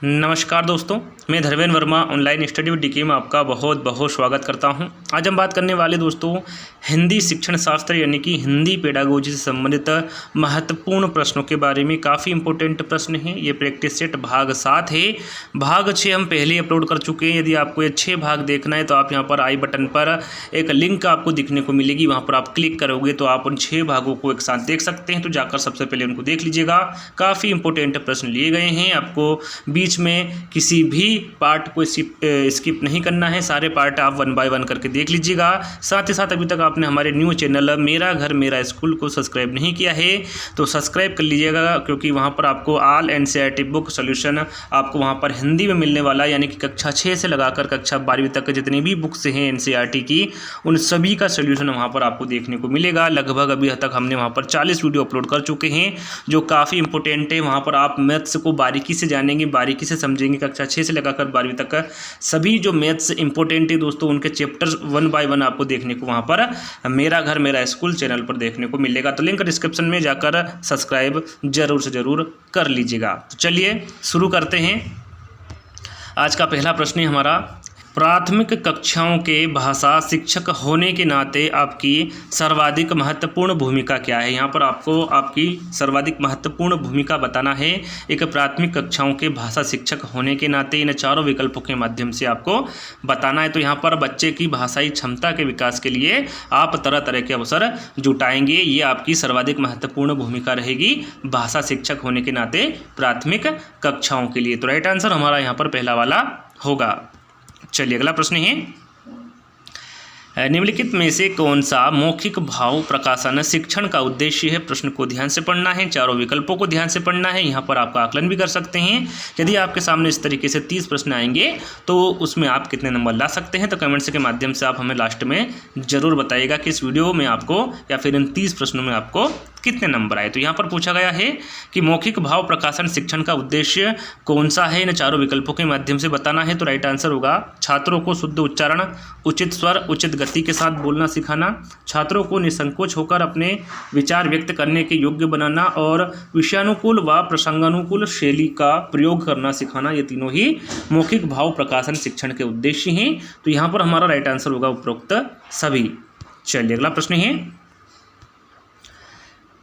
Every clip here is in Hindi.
नमस्कार दोस्तों, मैं Dharmendra Verma online study with D K में आपका बहुत बहुत स्वागत करता हूं। आज हम बात करने वाले दोस्तों हिंदी शिक्षण शास्त्र यानी कि हिंदी पेडागोजी से संबंधित महत्वपूर्ण प्रश्नों के बारे में। काफ़ी इंपॉर्टेंट प्रश्न हैं। ये प्रैक्टिस सेट भाग 7 है। भाग 6 हम पहले ही अपलोड कर चुके हैं। यदि आपको ये 6 भाग देखना है तो आप यहाँ पर आई बटन पर एक लिंक आपको दिखने को मिलेगी, वहाँ पर आप क्लिक करोगे तो आप उन 6 भागों को एक साथ देख सकते हैं। तो जाकर सबसे पहले उनको देख लीजिएगा। काफ़ी इंपॉर्टेंट प्रश्न लिए गए हैं। आपको बीच में किसी भी पार्ट को स्किप नहीं करना है। सारे पार्ट आप 1 बाय 1 करके देख लीजिएगा। साथ ही साथ अभी तक आपने हमारे न्यू चैनल मेरा घर मेरा स्कूल को सब्सक्राइब नहीं किया है तो सब्सक्राइब कर लीजिएगा, क्योंकि वहाँ पर आपको ऑल एनसीईआरटी बुक सोल्यूशन आपको वहाँ पर हिंदी में मिलने वाला, यानी कि कक्षा 6 से लगाकर कक्षा 12वीं तक जितनी भी बुक्स हैं एनसीईआरटी की, उन सभी का सोल्यूशन वहाँ पर आपको देखने को मिलेगा। लगभग अभी तक हमने वहाँ पर 40 वीडियो अपलोड कर चुके हैं जो काफ़ी इंपॉर्टेंट है। वहाँ पर आप मैथ्स को बारीकी से जानेंगे, बारीकी से समझेंगे। कक्षा 6 से लगाकर 12वीं तक का सभी जो मैथ्स इंपॉर्टेंट है दोस्तों, उनके चैप्टर्स 1 बाय 1 आपको देखने को वहाँ पर मेरा घर मेरा स्कूल चैनल पर देखने को मिलेगा। तो लिंक डिस्क्रिप्शन में जाकर सब्सक्राइब जरूर से ज़रूर कर लीजिएगा। तो चलिए शुरू करते हैं। आज का पहला प्रश्न है हमारा, प्राथमिक कक्षाओं के भाषा शिक्षक होने के नाते आपकी सर्वाधिक महत्वपूर्ण भूमिका क्या है। यहाँ पर आपको आपकी सर्वाधिक महत्वपूर्ण भूमिका बताना है। एक प्राथमिक कक्षाओं के भाषा शिक्षक होने के नाते इन चारों विकल्पों के माध्यम से आपको बताना है। तो यहाँ पर बच्चे की भाषाई क्षमता के विकास के लिए आप तरह तरह के अवसर जुटाएंगे। ये आपकी सर्वाधिक महत्वपूर्ण भूमिका रहेगी भाषा शिक्षक होने के नाते प्राथमिक कक्षाओं के लिए। तो राइट आंसर हमारा यहाँ पर पहला वाला होगा। चलिए अगला प्रश्न है, निम्नलिखित में से कौन सा मौखिक भाव प्रकाशन शिक्षण का उद्देश्य है। प्रश्न को ध्यान से पढ़ना है, चारों विकल्पों को ध्यान से पढ़ना है। यहाँ पर आपका आकलन भी कर सकते हैं। यदि आपके सामने इस तरीके से 30 प्रश्न आएंगे तो उसमें आप कितने नंबर ला सकते हैं। तो कमेंट्स के माध्यम से आप हमें लास्ट में ज़रूर बताइएगा कि इस वीडियो में आपको या फिर इन 30 प्रश्नों में आपको कितने नंबर आए। तो यहाँ पर पूछा गया है कि मौखिक भाव प्रकाशन शिक्षण का उद्देश्य कौन सा है, इन चारों विकल्पों के माध्यम से बताना है। तो राइट आंसर होगा छात्रों को शुद्ध उच्चारण, उचित स्वर, उचित गति के साथ बोलना सिखाना, छात्रों को निसंकोच होकर अपने विचार व्यक्त करने के योग्य बनाना और विषयानुकूल व प्रसंगानुकूल शैली का प्रयोग करना सिखाना। ये तीनों ही मौखिक भाव प्रकाशन शिक्षण के उद्देश्य हैं। तो यहाँ पर हमारा राइट आंसर होगा उपरोक्त सभी। चलिए अगला प्रश्न है,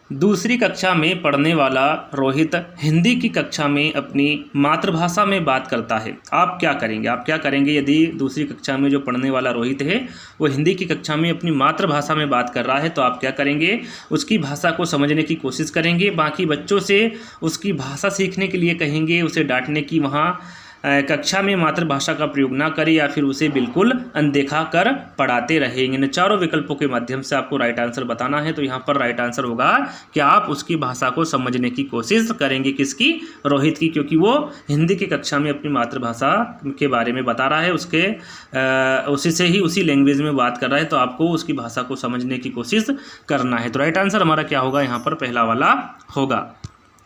दूसरी कक्षा में पढ़ने वाला रोहित हिंदी की कक्षा में अपनी मातृभाषा में बात करता है। आप क्या करेंगे? आप क्या करेंगे यदि दूसरी कक्षा में जो पढ़ने वाला रोहित है वो हिंदी की कक्षा में अपनी मातृभाषा में बात कर रहा है? तो आप क्या करेंगे? उसकी भाषा को समझने की कोशिश करेंगे, बाकी बच्चों से उसकी भाषा सीखने के लिए कहेंगे, उसे डांटने की वहाँ कक्षा में मातृभाषा का प्रयोग ना करें, या फिर उसे बिल्कुल अनदेखा कर पढ़ाते रहेंगे। इन चारों विकल्पों के माध्यम से आपको राइट आंसर बताना है। तो यहाँ पर राइट आंसर होगा कि आप उसकी भाषा को समझने की कोशिश करेंगे। किसकी? रोहित की, क्योंकि वो हिंदी की कक्षा में अपनी मातृभाषा के बारे में बता रहा है, उसी से ही उसी लैंग्वेज में बात कर रहा है। तो आपको उसकी भाषा को समझने की कोशिश करना है। तो राइट आंसर हमारा क्या होगा? यहाँ पर पहला वाला होगा।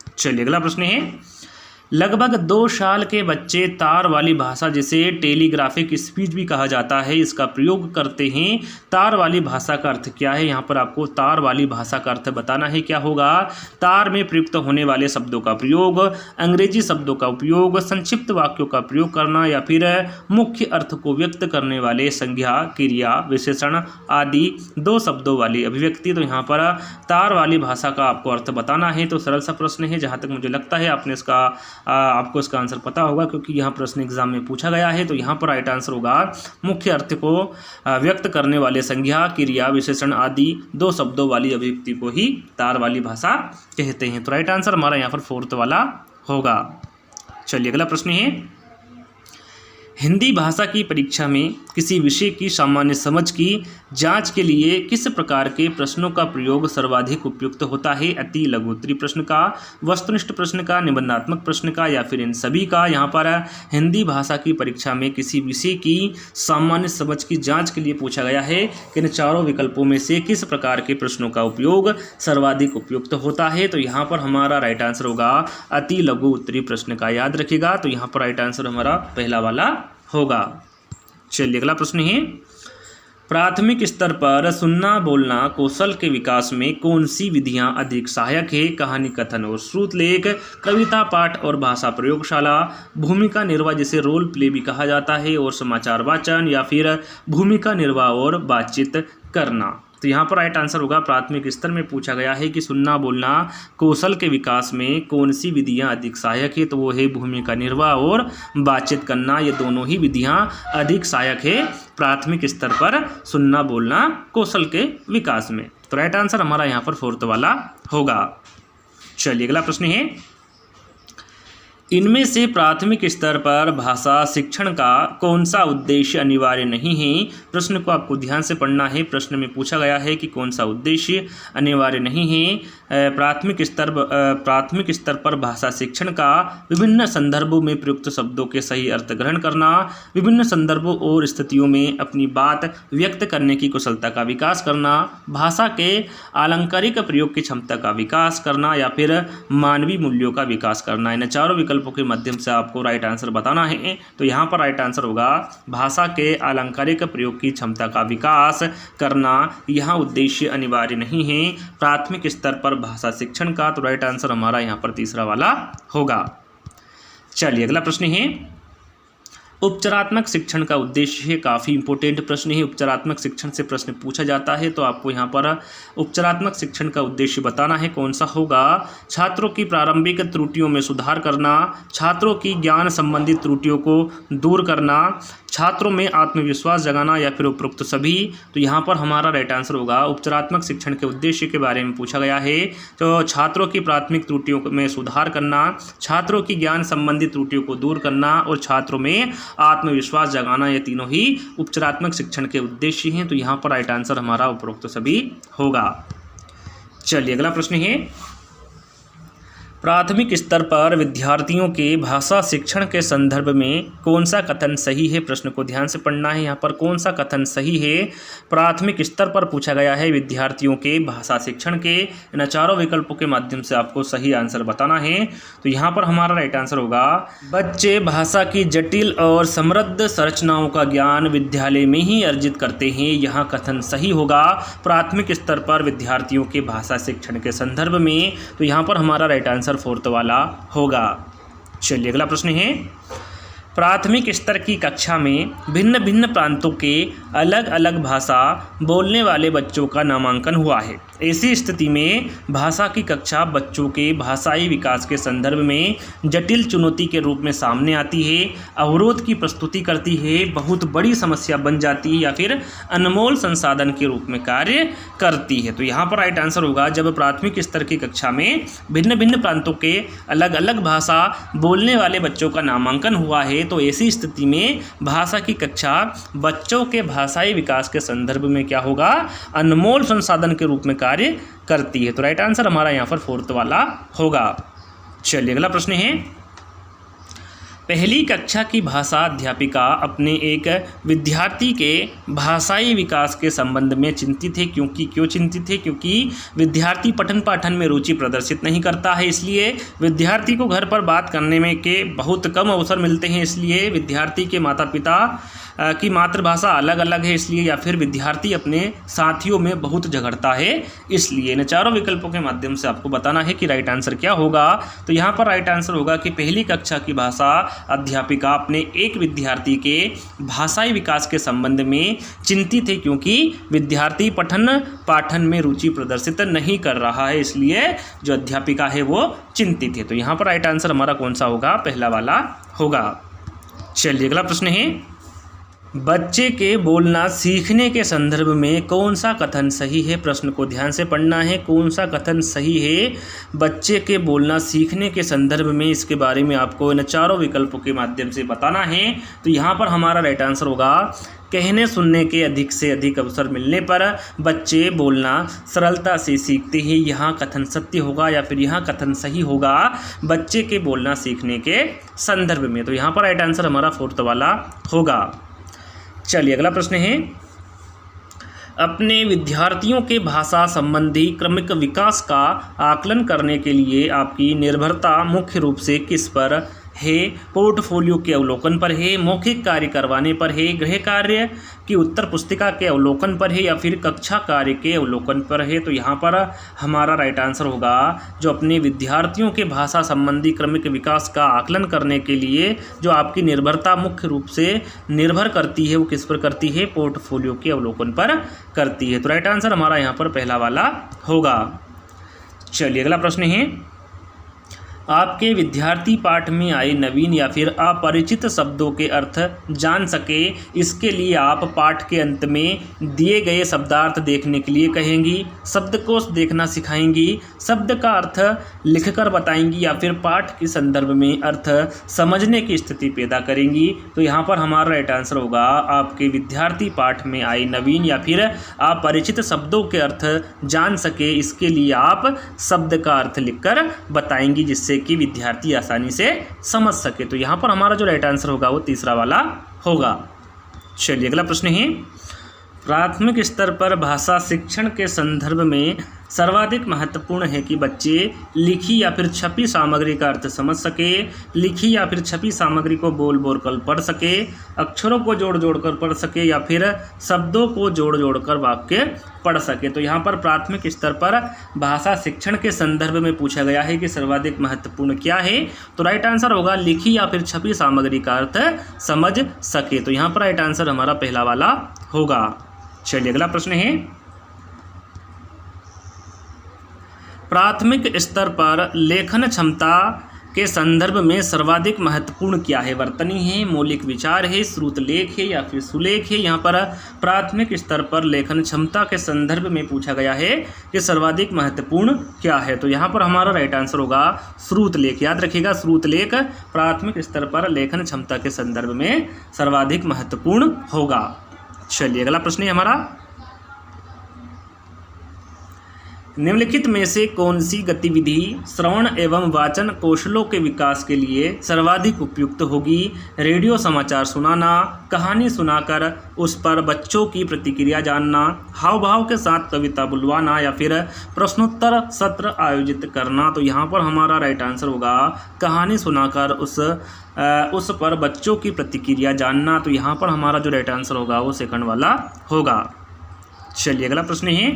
चलिए अगला प्रश्न है, लगभग 2 साल के बच्चे तार वाली भाषा, जिसे टेलीग्राफिक स्पीच भी कहा जाता है, इसका प्रयोग करते हैं। तार वाली भाषा का अर्थ क्या है? यहाँ पर आपको तार वाली भाषा का अर्थ बताना है। क्या होगा? तार में प्रयुक्त होने वाले शब्दों का प्रयोग, अंग्रेजी शब्दों का उपयोग, संक्षिप्त वाक्यों का प्रयोग करना, या फिर मुख्य अर्थ को व्यक्त करने वाले संज्ञा, क्रिया, विशेषण आदि 2 शब्दों वाली अभिव्यक्ति। तो यहाँ पर तार वाली भाषा का आपको अर्थ बताना है। तो सरल सा प्रश्न है, जहाँ तक मुझे लगता है आपको इसका आंसर पता होगा, क्योंकि यहाँ प्रश्न एग्जाम में पूछा गया है। तो यहाँ पर राइट आंसर होगा मुख्य अर्थ को व्यक्त करने वाले संज्ञा, क्रिया, विशेषण आदि 2 शब्दों वाली अभिव्यक्ति को ही तार वाली भाषा कहते हैं। तो राइट आंसर हमारा यहाँ पर 4th वाला होगा। चलिए अगला प्रश्न है, हिंदी भाषा की परीक्षा में किसी विषय की सामान्य समझ की जांच के लिए किस प्रकार के प्रश्नों का प्रयोग सर्वाधिक उपयुक्त होता है? अति लघु उत्तरीय प्रश्न का, वस्तुनिष्ठ प्रश्न का, निबंधात्मक प्रश्न का, या फिर इन सभी का? यहाँ पर हिंदी भाषा की परीक्षा में किसी विषय की सामान्य समझ की जांच के लिए पूछा गया है कि इन चारों विकल्पों में से किस प्रकार के प्रश्नों का उपयोग सर्वाधिक उपयुक्त होता है। तो यहाँ पर हमारा राइट आंसर होगा अति लघु उत्तरीय प्रश्न का। याद रखिएगा। तो यहाँ पर राइट आंसर हमारा पहला वाला होगा। चलिए अगला प्रश्न है, प्राथमिक स्तर पर सुनना बोलना कौशल के विकास में कौन सी विधियां अधिक सहायक है? कहानी कथन और श्रुतलेख, कविता पाठ और भाषा प्रयोगशाला, भूमिका निर्वाह जिसे रोल प्ले भी कहा जाता है और समाचार वाचन, या फिर भूमिका निर्वाह और बातचीत करना। तो यहाँ पर राइट आंसर होगा प्राथमिक स्तर में पूछा गया है कि सुनना बोलना कौशल के विकास में कौन सी विधियाँ अधिक सहायक है, तो वो है भूमिका निर्वाह और बातचीत करना। ये दोनों ही विधियाँ अधिक सहायक है प्राथमिक स्तर पर सुनना बोलना कौशल के विकास में। तो राइट आंसर हमारा यहाँ पर फोर्थ वाला होगा। चलिए अगला प्रश्न है, इनमें से प्राथमिक स्तर पर भाषा शिक्षण का कौन सा उद्देश्य अनिवार्य नहीं है? प्रश्न को आपको ध्यान से पढ़ना है। प्रश्न में पूछा गया है कि कौन सा उद्देश्य अनिवार्य नहीं है। प्राथमिक स्तर पर भाषा शिक्षण का विभिन्न संदर्भों में प्रयुक्त शब्दों के सही अर्थ ग्रहण करना, विभिन्न संदर्भों और स्थितियों में अपनी बात व्यक्त करने की कुशलता का विकास करना, भाषा के आलंकारिक प्रयोग की क्षमता का विकास करना, या फिर मानवीय मूल्यों का विकास करना। इन चारों विकल्पों के माध्यम से आपको राइट आंसर बताना है। तो यहाँ पर राइट आंसर होगा भाषा के आलंकारिक प्रयोग की क्षमता का विकास करना। यहाँ उद्देश्य अनिवार्य नहीं है प्राथमिक स्तर पर भाषा शिक्षण का। तो राइट आंसर हमारा यहाँ पर तीसरा वाला होगा। चलिए अगला प्रश्न है, उपचारात्मक शिक्षण का उद्देश्य है। काफ़ी इंपॉर्टेंट प्रश्न है। उपचारात्मक शिक्षण से प्रश्न पूछा जाता है, तो आपको यहाँ पर उपचारात्मक शिक्षण का उद्देश्य बताना है कौन सा होगा। छात्रों की प्रारंभिक त्रुटियों में सुधार करना, छात्रों की ज्ञान संबंधी त्रुटियों को दूर करना, छात्रों में आत्मविश्वास जगाना, या फिर उपरोक्त सभी। तो यहाँ पर हमारा राइट आंसर होगा उपचारात्मक शिक्षण के उद्देश्य के बारे में पूछा गया है। तो छात्रों की प्राथमिक त्रुटियों में सुधार करना, छात्रों की ज्ञान संबंधी त्रुटियों को दूर करना और छात्रों में आत्मविश्वास जगाना, ये तीनों ही उपचारात्मक शिक्षण के उद्देश्य हैं। तो यहाँ पर राइट आंसर हमारा उपरोक्त सभी होगा। चलिए अगला प्रश्न है, प्राथमिक स्तर पर विद्यार्थियों के भाषा शिक्षण के संदर्भ में कौन सा कथन सही है? प्रश्न को ध्यान से पढ़ना है। यहाँ पर कौन सा कथन सही है? प्राथमिक स्तर पर पूछा गया है विद्यार्थियों के भाषा शिक्षण के। इन चारों विकल्पों के माध्यम से आपको सही आंसर बताना है। तो यहाँ पर हमारा राइट आंसर होगा बच्चे भाषा की जटिल और समृद्ध संरचनाओं का ज्ञान विद्यालय में ही अर्जित करते हैं। यहाँ कथन सही होगा प्राथमिक स्तर पर विद्यार्थियों के भाषा शिक्षण के संदर्भ में। तो यहाँ पर हमारा राइट आंसर फोर्थ वाला होगा। चलिए अगला प्रश्न है, प्राथमिक स्तर की कक्षा में भिन्न भिन्न प्रांतों के अलग अलग भाषा बोलने वाले बच्चों का नामांकन हुआ है। ऐसी स्थिति में भाषा की कक्षा बच्चों के भाषाई विकास के संदर्भ में जटिल चुनौती के रूप में सामने आती है, अवरोध की प्रस्तुति करती है, बहुत बड़ी समस्या बन जाती है, या फिर अनमोल संसाधन के रूप में कार्य करती है। तो यहाँ पर राइट आंसर होगा जब प्राथमिक स्तर की कक्षा में भिन्न भिन्न प्रांतों के अलग अलग भाषा बोलने वाले बच्चों का नामांकन हुआ है, तो ऐसी स्थिति में भाषा की कक्षा बच्चों के भाषाई विकास के संदर्भ में क्या होगा? अनमोल संसाधन के रूप में कार्य करती है। तो राइट आंसर हमारा यहाँ पर फोर्थ वाला होगा। चलिए अगला प्रश्न है, पहली कक्षा की भाषा अध्यापिका अपने एक विद्यार्थी के भाषाई विकास के संबंध में चिंतित है। क्यों चिंतित है? क्योंकि विद्यार्थी पठन पाठन में रुचि प्रदर्शित नहीं करता है, इसलिए विद्यार्थी को घर पर बात करने में के बहुत कम अवसर मिलते हैं। इसलिए विद्यार्थी के माता पिता की मातृभाषा अलग अलग है, इसलिए, या फिर विद्यार्थी अपने साथियों में बहुत झगड़ता है, इसलिए। इन चारों विकल्पों के माध्यम से आपको बताना है कि राइट आंसर क्या होगा। तो यहाँ पर राइट आंसर होगा कि पहली कक्षा की भाषा अध्यापिका अपने एक विद्यार्थी के भाषाई विकास के संबंध में चिंतित है, क्योंकि विद्यार्थी पठन पाठन में रुचि प्रदर्शित नहीं कर रहा है, इसलिए जो अध्यापिका है वो चिंतित है। तो यहाँ पर राइट आंसर हमारा कौन सा होगा? पहला वाला होगा। चलिए अगला प्रश्न है, बच्चे के बोलना सीखने के संदर्भ में कौन सा कथन सही है? प्रश्न को ध्यान से पढ़ना है। कौन सा कथन सही है बच्चे के बोलना सीखने के संदर्भ में? इसके बारे में आपको इन चारों विकल्पों के माध्यम से बताना है। तो यहाँ पर हमारा राइट आंसर होगा कहने सुनने के अधिक से अधिक अवसर मिलने पर बच्चे बोलना सरलता से सीखते हैं। यहाँ कथन सत्य होगा, या फिर यहाँ कथन सही होगा बच्चे के बोलना सीखने के संदर्भ में। तो यहाँ पर राइट आंसर हमारा फोर्थ वाला होगा। चलिए अगला प्रश्न है, अपने विद्यार्थियों के भाषा संबंधी क्रमिक विकास का आकलन करने के लिए आपकी निर्भरता मुख्य रूप से किस पर है, पोर्टफोलियो के अवलोकन पर है, मौखिक कार्य करवाने पर है, गृह कार्य की उत्तर पुस्तिका के अवलोकन पर है, या फिर कक्षा कार्य के अवलोकन पर है। तो यहाँ पर हमारा राइट आंसर होगा जो अपने विद्यार्थियों के भाषा संबंधी क्रमिक विकास का आकलन करने के लिए जो आपकी निर्भरता मुख्य रूप से निर्भर करती है वो किस पर करती है, पोर्टफोलियो के अवलोकन पर करती है। तो राइट आंसर हमारा यहाँ पर पहला वाला होगा। चलिए अगला प्रश्न है, आपके विद्यार्थी पाठ में आए नवीन या फिर अपरिचित शब्दों के अर्थ जान सके, इसके लिए आप पाठ के अंत में दिए गए शब्दार्थ देखने के लिए कहेंगी, शब्दकोश देखना सिखाएंगी, शब्द का अर्थ लिखकर बताएंगी, या फिर पाठ के संदर्भ में अर्थ समझने की स्थिति पैदा करेंगी। तो यहाँ पर हमारा राइट आंसर होगा आपके विद्यार्थी पाठ में आए नवीन या फिर अपरिचित शब्दों के अर्थ जान सके, इसके लिए आप शब्द का अर्थ लिखकर बताएंगी जिससे कि विद्यार्थी आसानी से समझ सके। तो यहाँ पर हमारा जो राइट आंसर होगा वो तीसरा वाला होगा। चलिए अगला प्रश्न है, प्राथमिक स्तर पर भाषा शिक्षण के संदर्भ में सर्वाधिक महत्वपूर्ण है कि बच्चे लिखी या फिर छपी सामग्री का अर्थ समझ सके, लिखी या फिर छपी सामग्री को बोल बोल कर पढ़ सके, अक्षरों को जोड़ जोड़ कर पढ़ सके, या फिर शब्दों को जोड़ जोड़ कर वाक्य पढ़ सके। तो यहाँ पर प्राथमिक स्तर पर भाषा शिक्षण के संदर्भ में पूछा गया है कि सर्वाधिक महत्वपूर्ण क्या है। तो राइट आंसर होगा लिखी या फिर छपी सामग्री का अर्थ समझ सके। तो यहाँ पर राइट आंसर हमारा पहला वाला होगा। चलिए अगला प्रश्न है, प्राथमिक स्तर पर लेखन क्षमता के संदर्भ में सर्वाधिक महत्वपूर्ण क्या है, वर्तनी है, मौलिक विचार है, श्रुतलेख है, या फिर सुलेख है। यहाँ पर प्राथमिक स्तर पर लेखन क्षमता के संदर्भ में पूछा गया है कि सर्वाधिक महत्वपूर्ण क्या है। तो यहाँ पर हमारा राइट आंसर होगा श्रुतलेख। याद रखिएगा, श्रुतलेख प्राथमिक स्तर पर लेखन क्षमता के संदर्भ में सर्वाधिक महत्वपूर्ण होगा। चलिए अगला प्रश्न है हमारा, निम्नलिखित में से कौन सी गतिविधि श्रवण एवं वाचन कौशलों के विकास के लिए सर्वाधिक उपयुक्त होगी, रेडियो समाचार सुनाना, कहानी सुनाकर उस पर बच्चों की प्रतिक्रिया जानना, हाव भाव के साथ कविता बुलवाना, या फिर प्रश्नोत्तर सत्र आयोजित करना। तो यहाँ पर हमारा राइट आंसर होगा कहानी सुनाकर उस पर बच्चों की प्रतिक्रिया जानना। तो यहाँ पर हमारा जो राइट आंसर होगा वो सेकंड वाला होगा। चलिए अगला प्रश्न है,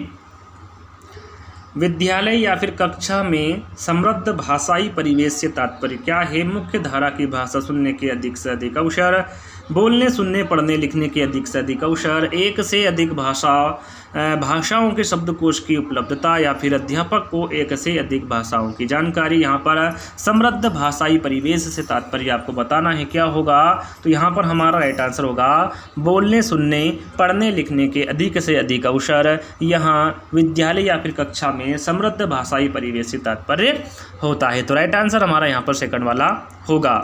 विद्यालय या फिर कक्षा में समृद्ध भाषाई परिवेश से तात्पर्य क्या है, मुख्य धारा की भाषा सुनने के अधिक से अधिक अवसर, बोलने सुनने पढ़ने लिखने के अधिक से अधिक अवसर, एक से अधिक भाषाओं के शब्दकोश की उपलब्धता, या फिर अध्यापक को एक से अधिक भाषाओं की जानकारी। यहाँ पर समृद्ध भाषाई परिवेश से तात्पर्य आपको बताना है क्या होगा। तो यहाँ पर हमारा राइट आंसर होगा बोलने सुनने पढ़ने लिखने के अधिक से अधिक अवसर। यहाँ विद्यालय या फिर कक्षा में समृद्ध भाषाई परिवेश से तात्पर्य होता है। तो राइट आंसर हमारा यहाँ पर सेकंड वाला होगा।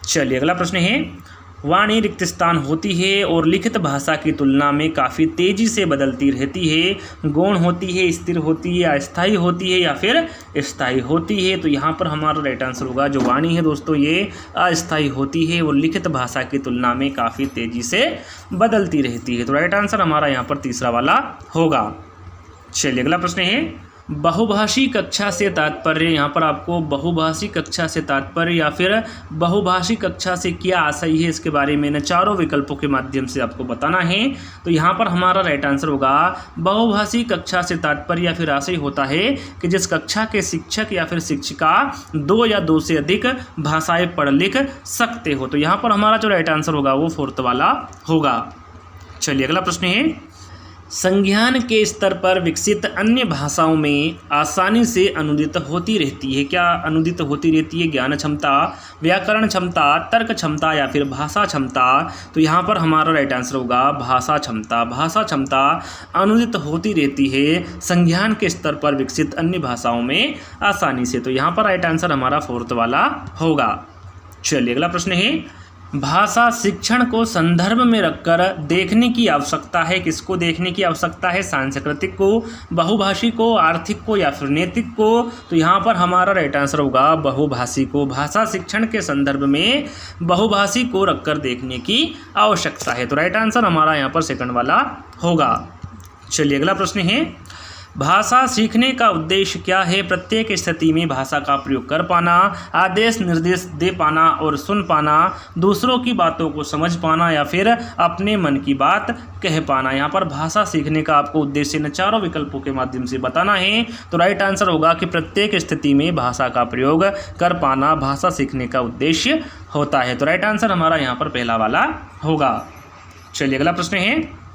चलिए अगला प्रश्न है, वाणी रिक्त स्थान होती है और लिखित भाषा की तुलना में काफ़ी तेज़ी से बदलती रहती है, गौण होती है, स्थिर होती है, अस्थायी होती है, या फिर स्थायी होती है। तो यहाँ पर हमारा राइट आंसर होगा जो वाणी है दोस्तों ये अस्थायी होती है और लिखित भाषा की तुलना में काफ़ी तेज़ी से बदलती रहती है। तो राइट आंसर हमारा यहाँ पर तीसरा वाला होगा। चलिए अगला प्रश्न है, बहुभाषी कक्षा से तात्पर्य, यहाँ पर आपको बहुभाषी कक्षा से तात्पर्य या फिर बहुभाषी कक्षा से क्या आशय है इसके बारे में इन चारों विकल्पों के माध्यम से आपको बताना है। तो यहाँ पर हमारा राइट आंसर होगा बहुभाषी कक्षा से तात्पर्य या फिर आशय होता है कि जिस कक्षा के शिक्षक या फिर शिक्षिका 2 या 2 से अधिक भाषाएं पढ़ लिख सकते हो। तो यहाँ पर हमारा जो राइट आंसर होगा वो फोर्थ वाला होगा। चलिए अगला प्रश्न है, संज्ञान के स्तर पर विकसित अन्य भाषाओं में आसानी से अनुदित होती रहती है। क्या अनुदित होती रहती है? ज्ञान क्षमता, व्याकरण क्षमता, तर्क क्षमता, या फिर भाषा क्षमता। तो यहाँ पर हमारा राइट आंसर होगा भाषा क्षमता। भाषा क्षमता अनुदित होती रहती है संज्ञान के स्तर पर विकसित अन्य भाषाओं में आसानी से। तो यहाँ पर राइट आंसर हमारा फोर्थ वाला होगा। चलिए अगला प्रश्न है, भाषा शिक्षण को संदर्भ में रखकर देखने की आवश्यकता है। किसको देखने की आवश्यकता है? सांस्कृतिक को, बहुभाषी को, आर्थिक को, या फिर नैतिक को। तो यहाँ पर हमारा राइट आंसर होगा बहुभाषी को। भाषा शिक्षण के संदर्भ में बहुभाषी को रखकर देखने की आवश्यकता है। तो राइट आंसर हमारा यहाँ पर सेकंड वाला होगा। चलिए अगला प्रश्न है, भाषा सीखने का उद्देश्य क्या है? प्रत्येक स्थिति में भाषा का प्रयोग कर पाना, आदेश निर्देश दे पाना और सुन पाना, दूसरों की बातों को समझ पाना या फिर अपने मन की बात कह पाना। यहाँ पर भाषा सीखने का आपको उद्देश्य इन चारों विकल्पों के माध्यम से बताना है। तो राइट आंसर होगा कि प्रत्येक स्थिति में भाषा का प्रयोग कर पाना भाषा सीखने का उद्देश्य होता है। तो राइट आंसर हमारा यहाँ पर पहला वाला होगा। चलिए अगला प्रश्न है,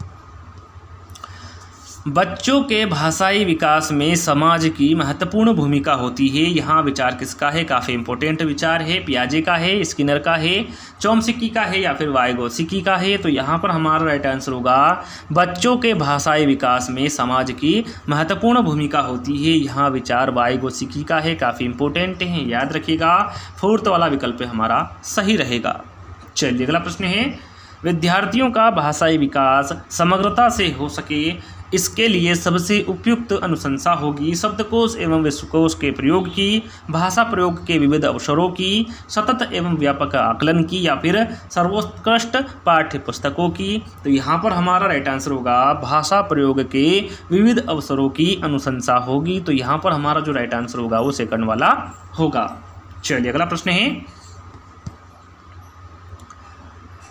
बच्चों के भाषाई विकास में समाज की महत्वपूर्ण भूमिका होती है। यहाँ विचार किसका है? काफ़ी इंपॉर्टेंट विचार है। पियाजे का है, स्किनर का है, चॉम्स्की का है या फिर वाइगोत्स्की का है? तो यहाँ पर हमारा राइट आंसर होगा बच्चों के भाषाई विकास में समाज की महत्वपूर्ण भूमिका होती है। यहाँ विचार वाइगोत्स्की का है। काफ़ी इंपॉर्टेंट है, याद रखिएगा। फोर्थ वाला विकल्प हमारा सही रहेगा। चलिए अगला प्रश्न है, विद्यार्थियों का भाषाई विकास समग्रता से हो सके इसके लिए सबसे उपयुक्त अनुशंसा होगी शब्दकोश एवं विश्वकोश के प्रयोग की, भाषा प्रयोग के विविध अवसरों की, सतत एवं व्यापक आकलन की या फिर सर्वोत्कृष्ट पाठ्य पुस्तकों की? तो यहाँ पर हमारा राइट आंसर होगा भाषा प्रयोग के विविध अवसरों की अनुशंसा होगी। तो यहाँ पर हमारा जो राइट आंसर होगा वो सेकंड वाला होगा। चलिए अगला प्रश्न है,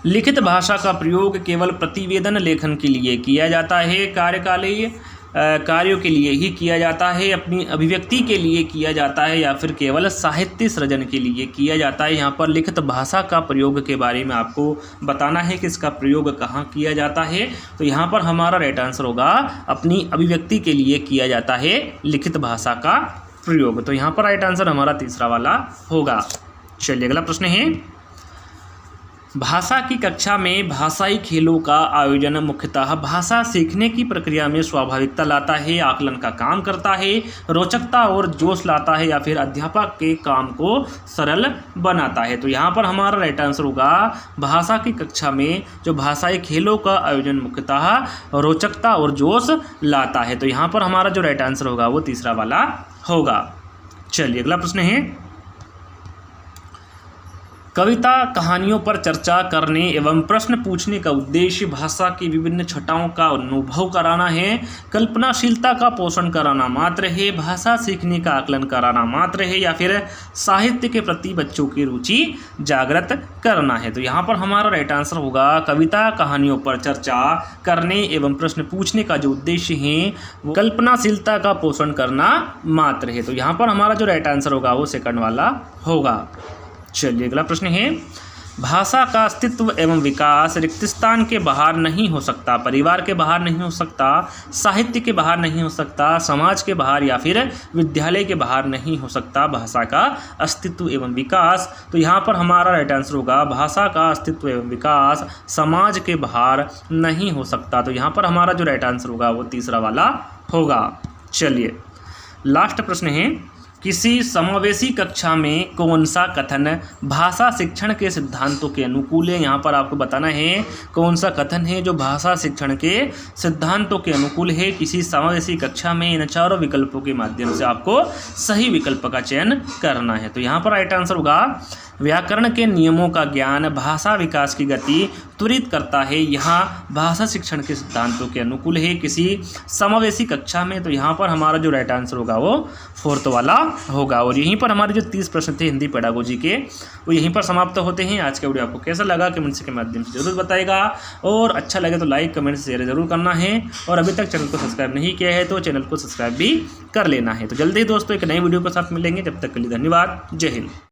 लिखित भाषा का प्रयोग केवल प्रतिवेदन लेखन के लिए किया जाता है, कार्यकालीय कार्यों के लिए ही किया जाता है, अपनी अभिव्यक्ति के लिए किया जाता है या फिर केवल साहित्य सृजन के लिए किया जाता है? यहाँ पर लिखित भाषा का प्रयोग के बारे में आपको बताना है कि इसका प्रयोग कहाँ किया जाता है। तो यहाँ पर हमारा राइट आंसर होगा अपनी अभिव्यक्ति के लिए किया जाता है लिखित भाषा का प्रयोग। तो यहाँ पर राइट आंसर हमारा तीसरा वाला होगा। चलिए अगला प्रश्न है, भाषा की कक्षा में भाषाई खेलों का आयोजन मुख्यतः भाषा सीखने की प्रक्रिया में स्वाभाविकता लाता है, आकलन का काम करता है, रोचकता और जोश लाता है या फिर अध्यापक के काम को सरल बनाता है? तो यहाँ पर हमारा राइट आंसर होगा भाषा की कक्षा में जो भाषाई खेलों का आयोजन मुख्यतः रोचकता और जोश लाता है। तो यहाँ पर हमारा जो राइट आंसर होगा वो तीसरा वाला होगा। चलिए अगला प्रश्न है, कविता कहानियों पर चर्चा करने एवं प्रश्न पूछने का उद्देश्य भाषा की विभिन्न छटाओं का अनुभव कराना है, कल्पनाशीलता का पोषण कराना मात्र है, भाषा सीखने का आकलन कराना मात्र है या फिर साहित्य के प्रति बच्चों की रुचि जागृत करना है? तो यहाँ पर हमारा राइट आंसर होगा कविता कहानियों पर चर्चा करने एवं प्रश्न पूछने का जो उद्देश्य है वो कल्पनाशीलता का पोषण करना मात्र है। तो यहाँ पर हमारा जो राइट आंसर होगा वो सेकंड वाला होगा। चलिए अगला प्रश्न है, भाषा का अस्तित्व एवं विकास रिक्त स्थान के बाहर नहीं हो सकता, परिवार के बाहर नहीं हो सकता, साहित्य के बाहर नहीं हो सकता, समाज के बाहर या फिर विद्यालय के बाहर नहीं हो सकता भाषा का अस्तित्व एवं विकास? तो यहाँ पर हमारा राइट आंसर होगा भाषा का अस्तित्व एवं विकास समाज के बाहर नहीं हो सकता। तो यहाँ पर हमारा जो राइट आंसर होगा वो तीसरा वाला होगा। चलिए लास्ट प्रश्न है, किसी समावेशी कक्षा में कौन सा कथन भाषा शिक्षण के सिद्धांतों के अनुकूल है? यहाँ पर आपको बताना है कौन सा कथन है जो भाषा शिक्षण के सिद्धांतों के अनुकूल है। किसी समावेशी कक्षा में इन चारों विकल्पों के माध्यम से आपको सही विकल्प का चयन करना है। तो यहाँ पर राइट आंसर होगा व्याकरण के नियमों का ज्ञान भाषा विकास की गति त्वरित करता है, यहाँ भाषा शिक्षण के सिद्धांतों के अनुकूल है किसी समावेशी कक्षा में। तो यहाँ पर हमारा जो राइट आंसर होगा वो फोर्थ वाला होगा। और यहीं पर हमारे जो 30 प्रश्न थे हिंदी पेडागोजी के वो यहीं पर समाप्त होते हैं। आज का वीडियो आपको कैसा लगा कमेंट्स के माध्यम से जरूर बताएगा, और अच्छा लगे तो लाइक कमेंट शेयर जरूर करना है, और अभी तक चैनल को सब्सक्राइब नहीं किया है तो चैनल को सब्सक्राइब भी कर लेना है। तो जल्दी ही दोस्तों एक नई वीडियो के साथ मिलेंगे, जब तक के लिए धन्यवाद। जय हिंद।